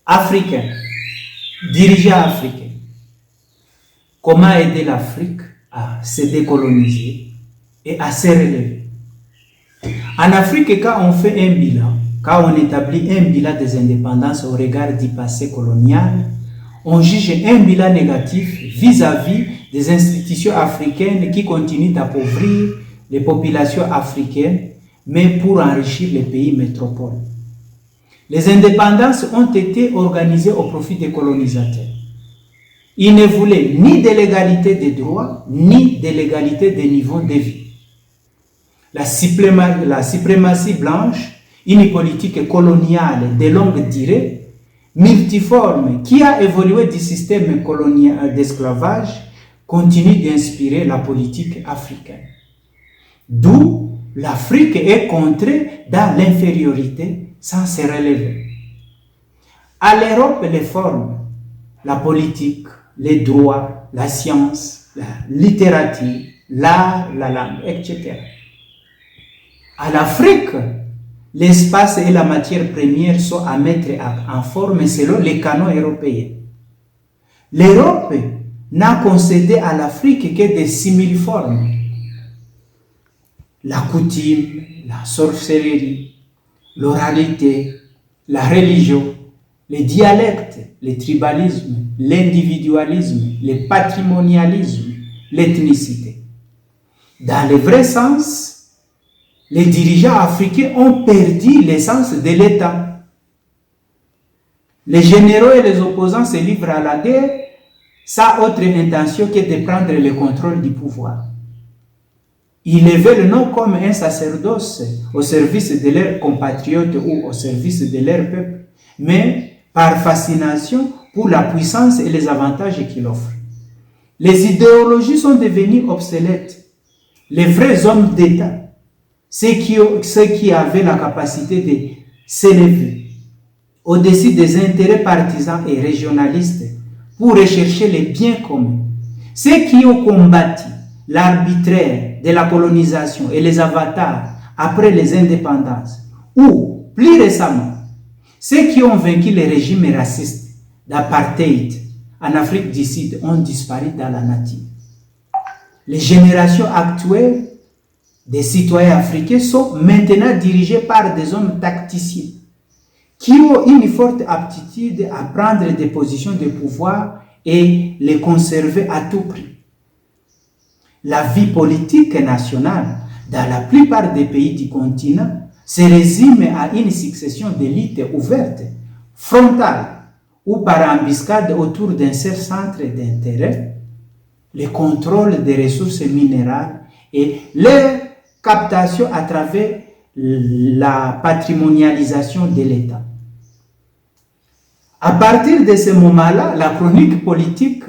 Africains, dirigeants africains, comment aider l'Afrique à se décoloniser et à se relever. En Afrique, quand on fait un bilan, quand on établit un bilan des indépendances au regard du passé colonial, on juge un bilan négatif vis-à-vis des institutions africaines qui continuent d'appauvrir les populations africaines, mais pour enrichir les pays métropoles. Les indépendances ont été organisées au profit des colonisateurs. Ils ne voulaient ni de l'égalité des droits, ni de l'égalité des niveaux de vie. La suprématie blanche, une politique coloniale de longue durée, multiforme, qui a évolué du système colonial d'esclavage, continue d'inspirer la politique africaine. D'où l'Afrique est contrée dans l'infériorité sans se relever. À l'Europe, les formes, la politique, les droits, la science, la littérature, l'art, la langue, etc. À l'Afrique, l'espace et la matière première sont à mettre en forme selon les canons européens. L'Europe n'a concédé à l'Afrique que des simili-formes. La coutume, la sorcellerie, l'oralité, la religion, les dialectes, le tribalisme, l'individualisme, le patrimonialisme, l'ethnicité. Dans le vrai sens, les dirigeants africains ont perdu l'essence de l'État. Les généraux et les opposants se livrent à la guerre sans autre intention que de prendre le contrôle du pouvoir. Ils le veulent non comme un sacerdoce au service de leurs compatriotes ou au service de leur peuple, mais par fascination pour la puissance et les avantages qu'il offre. Les idéologies sont devenues obsolètes. Les vrais hommes d'État, ceux qui avaient la capacité de s'élever au-dessus des intérêts partisans et régionalistes pour rechercher les biens communs, ceux qui ont combattu l'arbitraire de la colonisation et les avatars après les indépendances, ou, plus récemment, ceux qui ont vaincu les régimes racistes d'apartheid en Afrique du Sud ont disparu dans la nature. Les générations actuelles des citoyens africains sont maintenant dirigés par des hommes tacticiens qui ont une forte aptitude à prendre des positions de pouvoir et les conserver à tout prix. La vie politique nationale dans la plupart des pays du continent se résume à une succession d'élites ouvertes, frontales ou par embuscade autour d'un seul centre d'intérêt, le contrôle des ressources minérales et leur captation à travers la patrimonialisation de l'État. À partir de ce moment-là, la chronique politique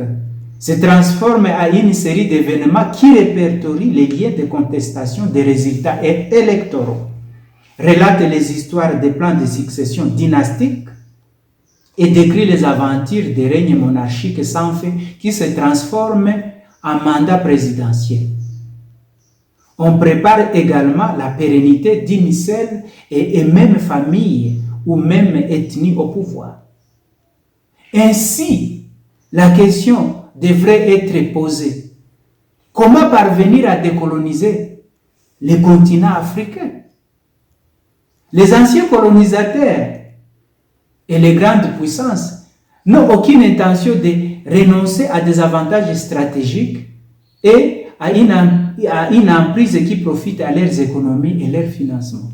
se transforme en une série d'événements qui répertorient les liens de contestation des résultats électoraux, relate les histoires des plans de succession dynastique et décrit les aventures des règnes monarchiques sans fin qui se transforment en mandat présidentiel. On prépare également la pérennité d'une seule et même famille ou même ethnie au pouvoir. Ainsi, la question devrait être posée. Comment parvenir à décoloniser le continent africain? Les anciens colonisateurs et les grandes puissances n'ont aucune intention de renoncer à des avantages stratégiques et à une emprise qui profite à leurs économies et leurs financements.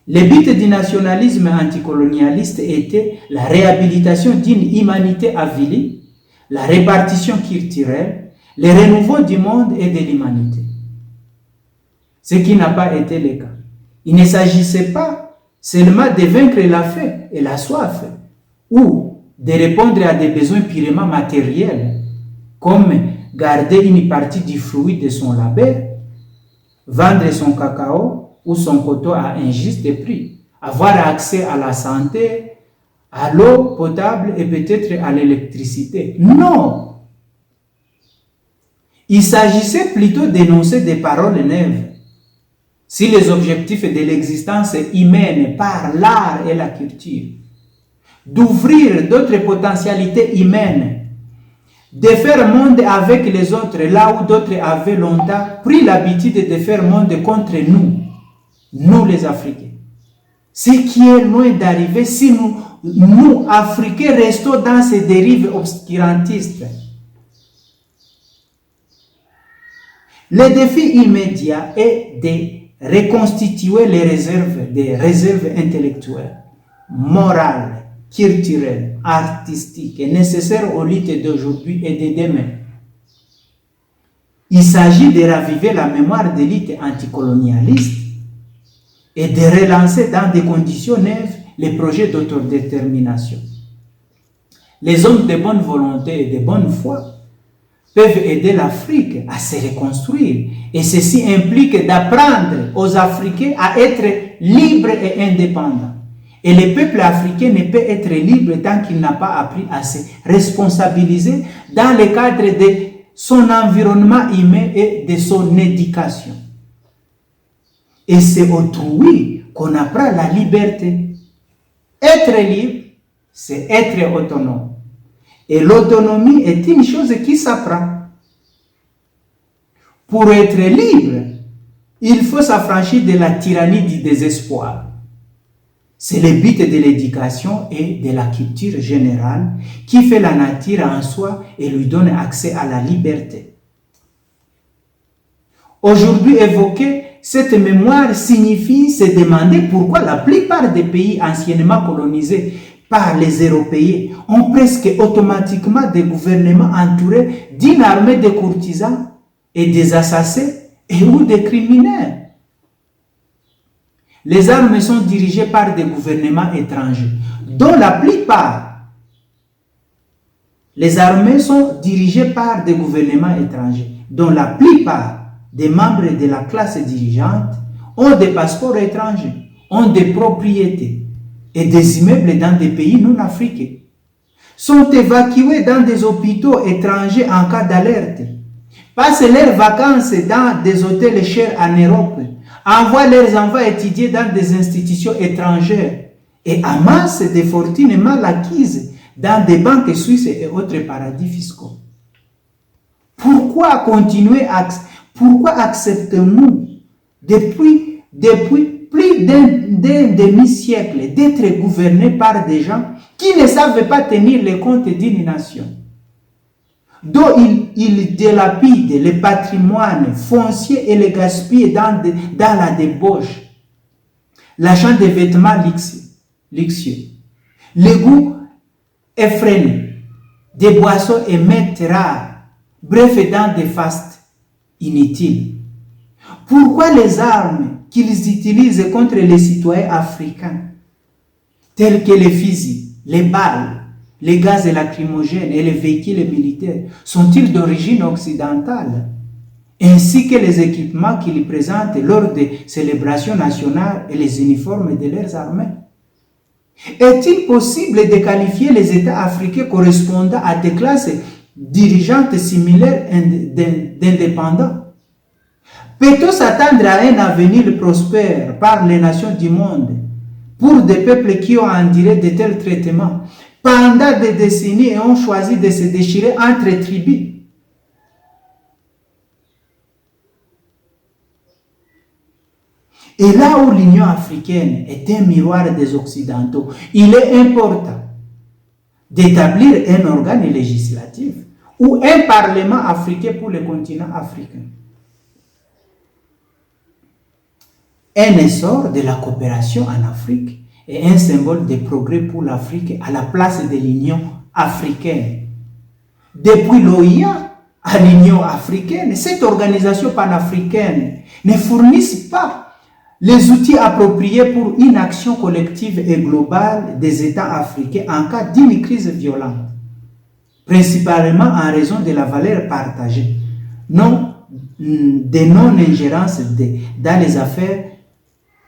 Le but du nationalisme anticolonialiste était la réhabilitation d'une humanité avilie, la répartition culturelle, le renouveau du monde et de l'humanité. Ce qui n'a pas été le cas. Il ne s'agissait pas seulement de vaincre la faim et la soif, ou de répondre à des besoins purement matériels, comme garder une partie du fruit de son labeur, vendre son cacao ou son coton à un juste prix, avoir accès à la santé, à l'eau potable et peut-être à l'électricité. Non! Il s'agissait plutôt d'énoncer des paroles neuves. si les objectifs de l'existence humaine par l'art et la culture, d'ouvrir d'autres potentialités humaines, de faire monde avec les autres là où d'autres avaient longtemps pris l'habitude de faire monde contre nous, nous les Africains. Ce qui est loin d'arriver si nous, Africains, restons dans ces dérives obscurantistes. Le défi immédiat est de reconstituer des réserves intellectuelles, morales, culturelles, artistiques et nécessaires aux luttes d'aujourd'hui et de demain. Il s'agit de raviver la mémoire des luttes anticolonialistes et de relancer dans des conditions neuves les projets d'autodétermination. Les hommes de bonne volonté et de bonne foi peuvent aider l'Afrique à se reconstruire, et ceci implique d'apprendre aux Africains à être libres et indépendants. Et le peuple africain ne peut être libre tant qu'il n'a pas appris à se responsabiliser dans le cadre de son environnement humain et de son éducation. Et c'est autrui qu'on apprend la liberté. Être libre, c'est être autonome. Et l'autonomie est une chose qui s'apprend. Pour être libre, il faut s'affranchir de la tyrannie du désespoir. C'est le but de l'éducation et de la culture générale qui fait la nature en soi et lui donne accès à la liberté. Aujourd'hui, évoquer cette mémoire signifie se demander pourquoi la plupart des pays anciennement colonisés par les Européens ont presque automatiquement des gouvernements entourés d'une armée de courtisans et des assassins et ou des criminels. Les armées sont dirigées par des gouvernements étrangers, dont la plupart, les armées sont dirigées par des gouvernements étrangers, dont la plupart des membres de la classe dirigeante ont des passeports étrangers, ont des propriétés et des immeubles dans des pays non africains, sont évacués dans des hôpitaux étrangers en cas d'alerte, passent leurs vacances dans des hôtels chers en Europe, envoient leurs enfants étudier dans des institutions étrangères et amassent des fortunes mal acquises dans des banques suisses et autres paradis fiscaux. Pourquoi acceptons-nous depuis plus d'un demi-siècle d'être gouvernés par des gens qui ne savent pas tenir les comptes d'une nation, dont ils dilapident le patrimoine foncier et le gaspillent dans la débauche, l'achat de vêtements luxueux, le goût effréné, des boissons et mets rares, bref, dans des fastes inutiles. Pourquoi les armes qu'ils utilisent contre les citoyens africains, telles que les fusils, les balles, les gaz lacrymogènes et les véhicules militaires, sont-ils d'origine occidentale, ainsi que les équipements qu'ils présentent lors des célébrations nationales et les uniformes de leurs armées? Est-il possible de qualifier les États africains correspondant à des classes dirigeantes similaires d'indépendants? Peut-on s'attendre à un avenir prospère par les nations du monde pour des peuples qui ont enduré de tels traitements pendant des décennies et ont choisi de se déchirer entre tribus? Et là où l'Union africaine est un miroir des Occidentaux, il est important d'établir un organe législatif ou un parlement africain pour le continent africain. Un essor de la coopération en Afrique est un symbole de progrès pour l'Afrique à la place de l'Union africaine. Depuis l'OIA à l'Union africaine, cette organisation panafricaine ne fournit pas les outils appropriés pour une action collective et globale des États africains en cas d'une crise violente, principalement en raison de la valeur partagée, de non-ingérence dans les affaires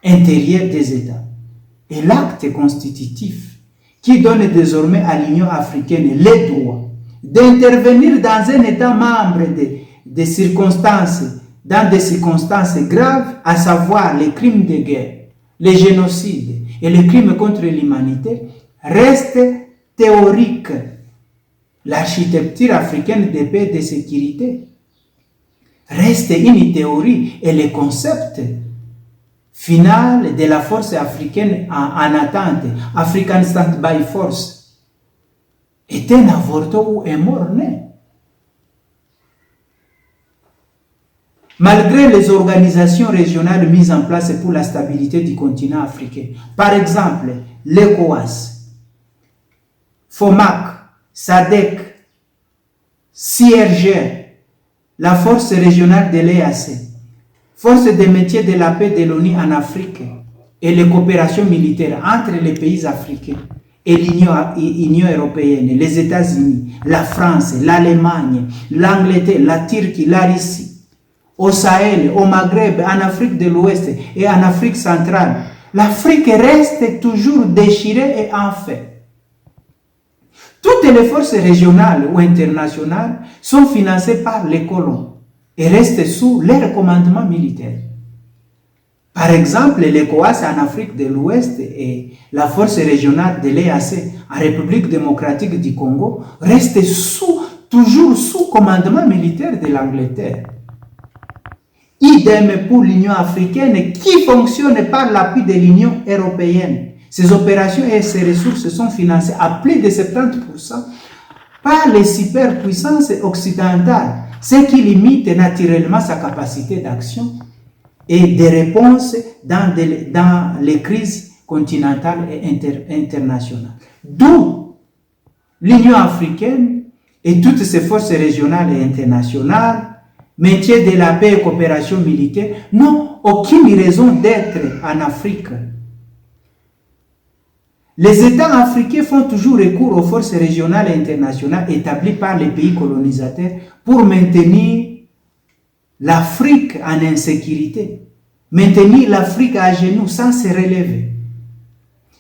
intérieures des États. Et l'acte constitutif qui donne désormais à l'Union africaine le droit d'intervenir dans un État membre des circonstances dans des circonstances graves, à savoir les crimes de guerre, les génocides et les crimes contre l'humanité, reste théorique. L'architecture africaine de paix et de sécurité reste une théorie et le concept final de la force africaine en attente, African Stand-by Force, est un avorton ou un mort-né. Malgré les organisations régionales mises en place pour la stabilité du continent africain, par exemple l'ECOWAS, FOMAC, SADC, CIRGL, la force régionale de l'EAC, force des métiers de la paix de l'ONU en Afrique et les coopérations militaires entre les pays africains et l'Union européenne, les États-Unis, la France, l'Allemagne, l'Angleterre, la Turquie, la Russie, au Sahel, au Maghreb, en Afrique de l'Ouest et en Afrique centrale, l'Afrique reste toujours déchirée et en fait. Toutes les forces régionales ou internationales sont financées par les colons et restent sous leur commandement militaire. Par exemple, l'ECOWAS en Afrique de l'Ouest et la force régionale de l'EAC en République démocratique du Congo restent toujours sous commandement militaire de l'Angleterre. Idem pour l'Union africaine qui fonctionne par l'appui de l'Union européenne. Ces opérations et ces ressources sont financées à plus de 70% par les superpuissances occidentales, ce qui limite naturellement sa capacité d'action et de réponse dans les crises continentales et internationales. D'où l'Union africaine et toutes ses forces régionales et internationales, métiers de la paix et coopération militaire, n'ont aucune raison d'être en Afrique. Les États africains font toujours recours aux forces régionales et internationales établies par les pays colonisateurs pour maintenir l'Afrique en insécurité, maintenir l'Afrique à genoux sans se relever.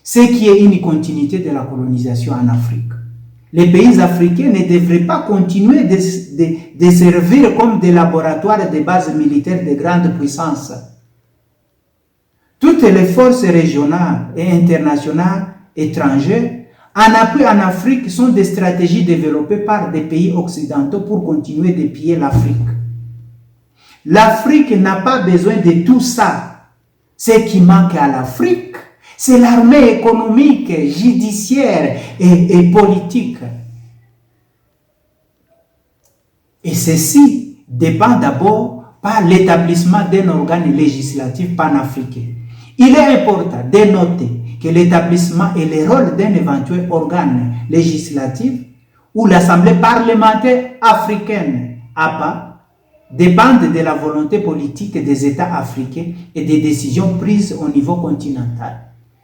Ce qui est une continuité de la colonisation en Afrique. Les pays africains ne devraient pas continuer de servir comme des laboratoires de bases militaires de grandes puissances. Toutes les forces régionales et internationales étrangères en appui en Afrique sont des stratégies développées par des pays occidentaux pour continuer de piller l'Afrique. L'Afrique n'a pas besoin de tout ça. Ce qui manque à l'Afrique, c'est l'armée économique, judiciaire et politique. Et ceci dépend d'abord par l'établissement d'un organe législatif panafricain. Il est important de noter que l'établissement et le rôle d'un éventuel organe législatif ou l'Assemblée parlementaire africaine, APA, dépendent de la volonté politique des États africains et des décisions prises au niveau continental.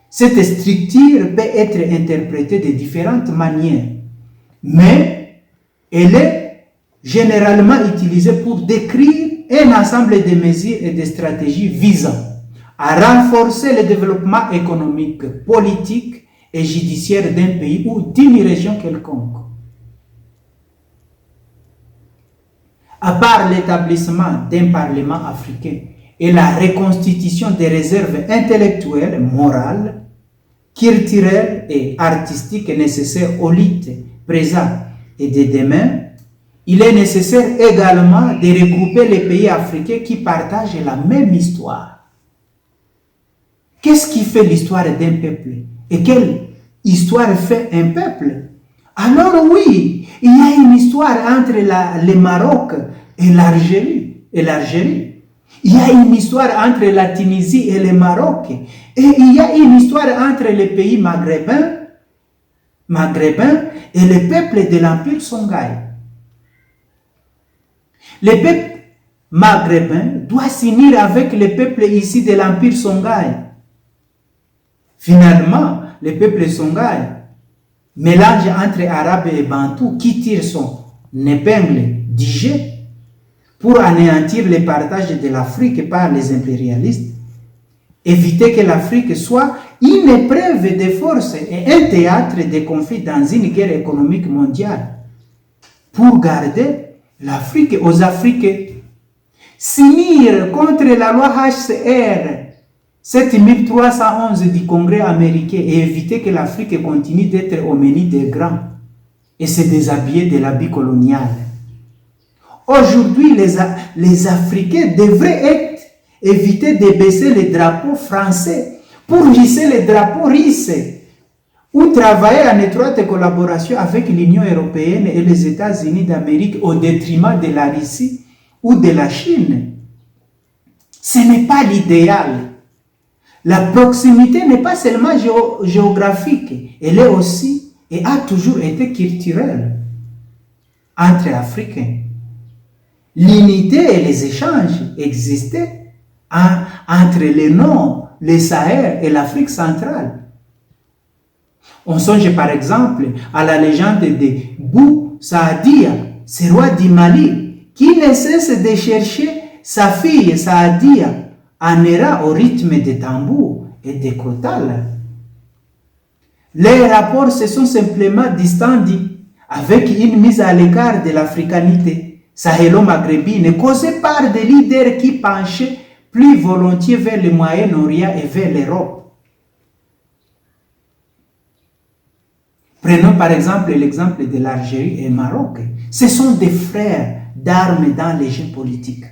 Cette structure peut être interprétée de différentes manières, mais elle est généralement utilisée pour décrire un ensemble de mesures et de stratégies visant à renforcer le développement économique, politique et judiciaire d'un pays ou d'une région quelconque. À part l'établissement d'un parlement africain et la reconstitution des réserves intellectuelles, morales, culturelles et artistiques nécessaires aux luttes présentes et de demain, il est nécessaire également de regrouper les pays africains qui partagent la même histoire. Qu'est-ce qui fait l'histoire d'un peuple? Et quelle histoire fait un peuple? Alors oui, il y a une histoire entre le Maroc et l'Algérie. Il y a une histoire entre la Tunisie et le Maroc. Et il y a une histoire entre les pays maghrébins et les peuples de l'Empire Songhai. Le peuple maghrébin doit s'unir avec les peuples ici de l'Empire Songhai. Finalement, le peuple Songhai, mélange entre Arabes et Bantous, qui tire son épingle du jeu pour anéantir le partage de l'Afrique par les impérialistes, éviter que l'Afrique soit une épreuve de force et un théâtre de conflits dans une guerre économique mondiale, pour garder l'Afrique aux Africains. s'unir contre la loi HCR 7311 du Congrès américain et éviter que l'Afrique continue d'être au menu des grands et se déshabiller de l'habit colonial. Aujourd'hui, les Africains devraient éviter de baisser les drapeaux français pour hisser les drapeaux russes ou travailler en étroite collaboration avec l'Union européenne et les États-Unis d'Amérique au détriment de la Russie ou de la Chine. Ce n'est pas l'idéal. La proximité n'est pas seulement géographique, elle est aussi et a toujours été culturelle entre Africains. L'unité et les échanges existaient entre le Nord, le Sahel et l'Afrique centrale. On songe par exemple à la légende de Bou Saadia, ce roi du Mali, qui ne cesse de chercher sa fille Saadia en errant au rythme des tambours et des crotales. Les rapports se sont simplement distendus avec une mise à l'écart de l'africanité sahélo-maghrébine causée par des leaders qui penchaient plus volontiers vers le Moyen-Orient et vers l'Europe. Prenons par exemple l'exemple de l'Algérie et le Maroc. Ce sont des frères d'armes dans les jeux politiques.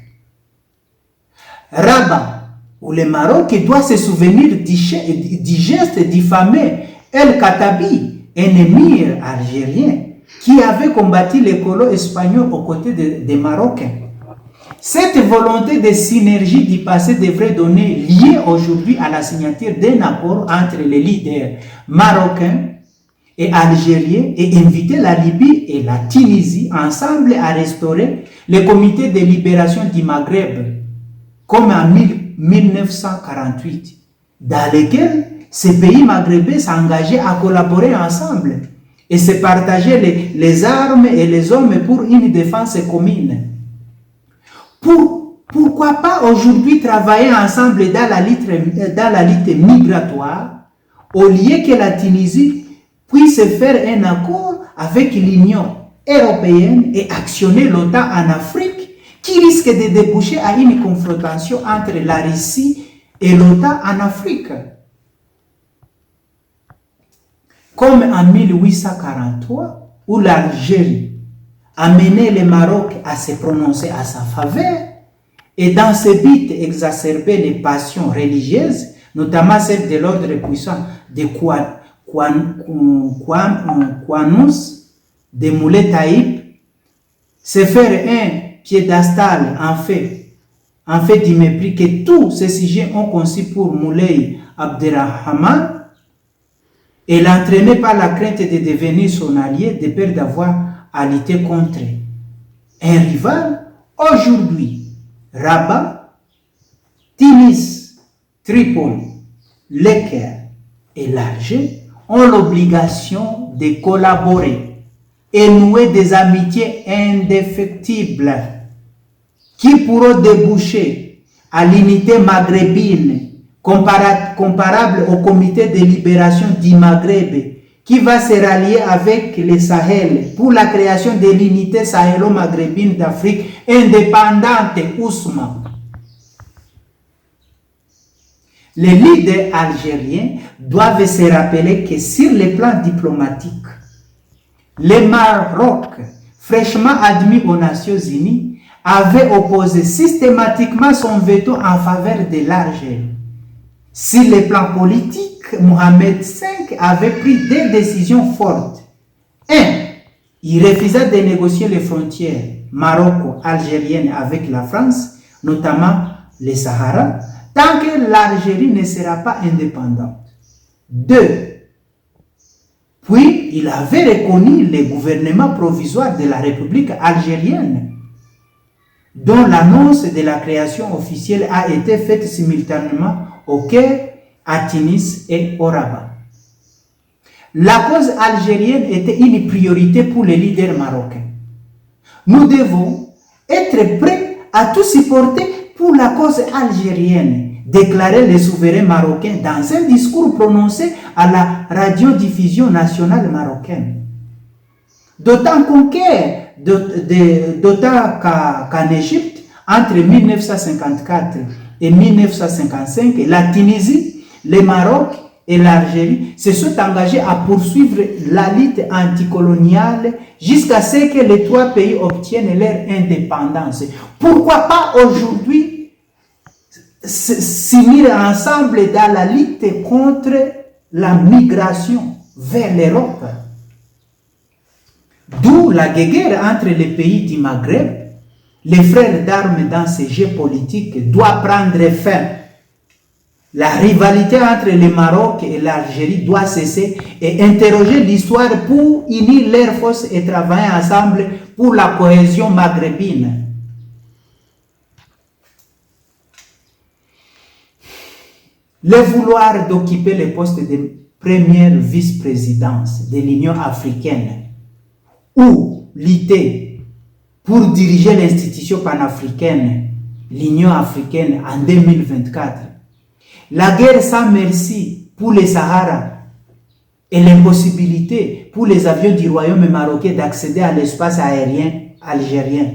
Rabat ou le Maroc doit se souvenir du geste diffamé El Khattabi, un émir algérien qui avait combattu les colons espagnols aux côtés des Marocains. Cette volonté de synergie du passé devrait donner lieu aujourd'hui à la signature d'un accord entre les leaders marocains et algériens et inviter la Libye et la Tunisie ensemble à restaurer le comité de libération du Maghreb, comme en 1948, dans lequel ces pays maghrébins s'engageaient à collaborer ensemble et se partager les armes et les hommes pour une défense commune. Pourquoi pas aujourd'hui travailler ensemble dans la lutte migratoire au lieu que la Tunisie puisse faire un accord avec l'Union européenne et actionner l'OTAN en Afrique qui risque de déboucher à une confrontation entre la Russie et l'OTAN en Afrique. Comme en 1843, où l'Algérie a mené le Maroc à se prononcer à sa faveur, et dans ce but exacerber les passions religieuses, notamment celle de l'ordre puissant de Qanous, de Moulay Taïb, se faire un piédestal en fait du mépris que tous ces sujets ont conçu pour Moulay Abderrahman, et l'entraîner par la crainte de devenir son allié, de peur d'avoir à lutter contre un rival. Aujourd'hui, Rabat, Tunis, Tripoli, Le Caire et l'Alger ont l'obligation de collaborer et nouer des amitiés indéfectibles qui pourront déboucher à l'unité maghrébine comparable au comité de libération du Maghreb qui va se rallier avec le Sahel pour la création de l'unité sahélo-maghrébine d'Afrique indépendante, Ousmane. Les leaders algériens doivent se rappeler que sur le plan diplomatique, le Maroc, fraîchement admis aux Nations Unies, avait opposé systématiquement son veto en faveur de l'Algérie. Sur le plan politique, Mohamed V avait pris des décisions fortes. 1. Il refusa de négocier les frontières maroco-algériennes avec la France, notamment le Sahara, tant que l'Algérie ne sera pas indépendante. 2. Puis, il avait reconnu le gouvernement provisoire de la République algérienne, dont l'annonce de la création officielle a été faite simultanément au Caire, à Tunis et au Rabat. La cause algérienne était une priorité pour les leaders marocains. Nous devons être prêts à tout supporter pour la cause algérienne, déclarait le souverain marocain dans un discours prononcé à la radiodiffusion nationale marocaine. D'autant qu'en Égypte, entre 1954 et 1955, la Tunisie, le Maroc et l'Algérie se sont engagés à poursuivre la lutte anticoloniale jusqu'à ce que les trois pays obtiennent leur indépendance. Pourquoi pas aujourd'hui s'unir ensemble dans la lutte contre la migration vers l'Europe? D'où la guerre entre les pays du Maghreb. Les frères d'armes dans ces jeux politiques doivent prendre fin. La rivalité entre le Maroc et l'Algérie doit cesser et interroger l'histoire pour unir leurs forces et travailler ensemble pour la cohésion maghrébine. Le vouloir d'occuper le poste de première vice-présidence de l'Union africaine ou lutter pour diriger l'institution panafricaine, l'Union africaine en 2024, la guerre sans merci pour les Sahara et l'impossibilité pour les avions du royaume marocain d'accéder à l'espace aérien algérien.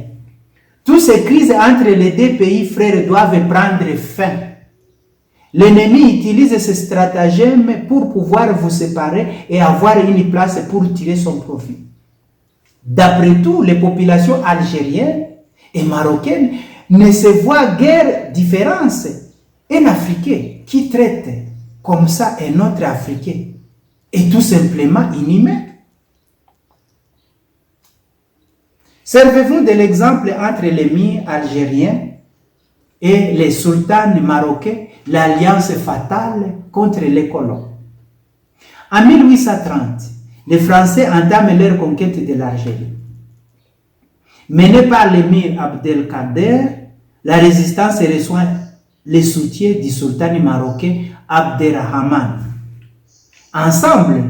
Toutes ces crises entre les deux pays frères doivent prendre fin. L'ennemi utilise ce stratagème pour pouvoir vous séparer et avoir une place pour tirer son profit. D'après tout, les populations algériennes et marocaines ne se voient guère différence. Un Africain qui traite comme ça un autre Africain est tout simplement inhumain. Servez-vous de l'exemple entre l'émir algérien et les sultans marocains, l'alliance fatale contre les colons. En 1830, les Français entament leur conquête de l'Algérie. Menée par l'émir Abdelkader, la résistance reçoit le soutien du sultan marocain Abderrahman. Ensemble,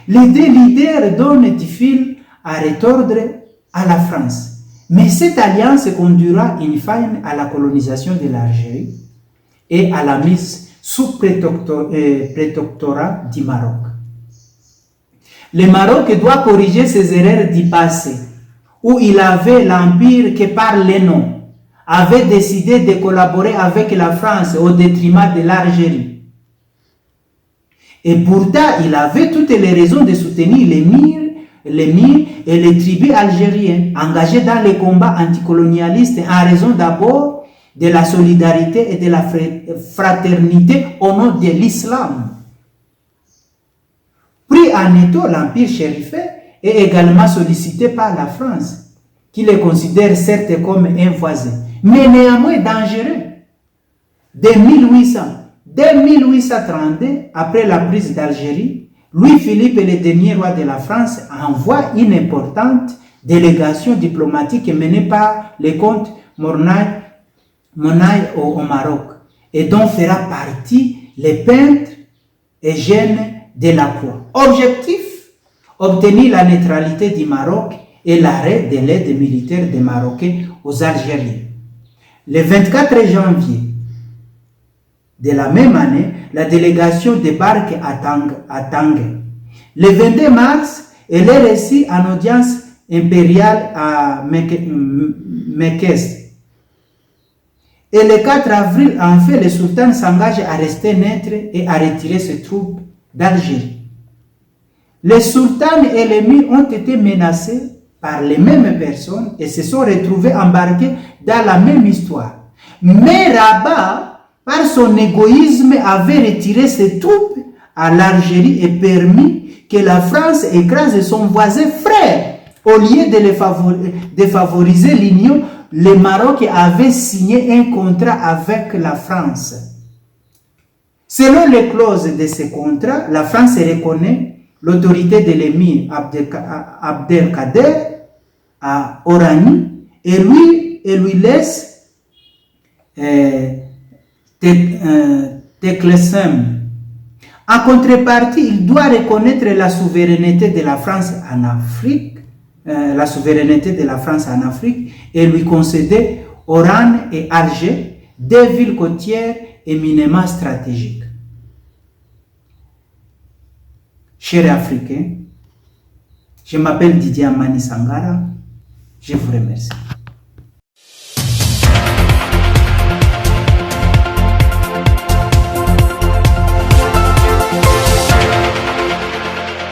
les deux leaders donnent du fil à retordre à la France. Mais cette alliance conduira in fine à la colonisation de l'Algérie et à la mise sous prétectorat du Maroc. Le Maroc doit corriger ses erreurs du passé, où il avait l'empire que par les noms, avait décidé de collaborer avec la France au détriment de l'Algérie. Et pourtant, il avait toutes les raisons de soutenir l'émir et les tribus algériens engagés dans les combats anticolonialistes en raison d'abord de la solidarité et de la fraternité au nom de l'islam. Pris en étau, l'empire chérifais est également sollicité par la France, qui les considère certes comme un voisin, mais néanmoins dangereux. Dès 1832, après la prise d'Algérie, Louis-Philippe, le dernier roi de la France, envoie une importante délégation diplomatique menée par le comte Mornay au Maroc, et dont fera partie le peintre Eugène Delacroix. Objectif, obtenir la neutralité du Maroc et l'arrêt de l'aide militaire des Marocains aux Algériens. Le 24 janvier de la même année, la délégation débarque à Tanger. Le 22 mars, elle est reçue en audience impériale à Mekès. Et le 4 avril, en fait, le sultan s'engage à rester neutre et à retirer ses troupes d'Algérie. Les sultans et l'émir ont été menacés par les mêmes personnes et se sont retrouvés embarqués dans la même histoire. Mais Rabat, par son égoïsme, avait retiré ses troupes à l'Algérie et permis que la France écrase son voisin frère. Au lieu de favoriser l'union, le Maroc avait signé un contrat avec la France. Selon les clauses de ce contrat, la France reconnaît l'autorité de l'émir Abdelkader à Oranie et lui laisse Teclesem. En contrepartie, il doit reconnaître la souveraineté de la France en Afrique, et lui concéder Oran et Alger, deux villes côtières éminemment stratégiques. Chers Africains, je m'appelle Didier Amani Sangara, je vous remercie.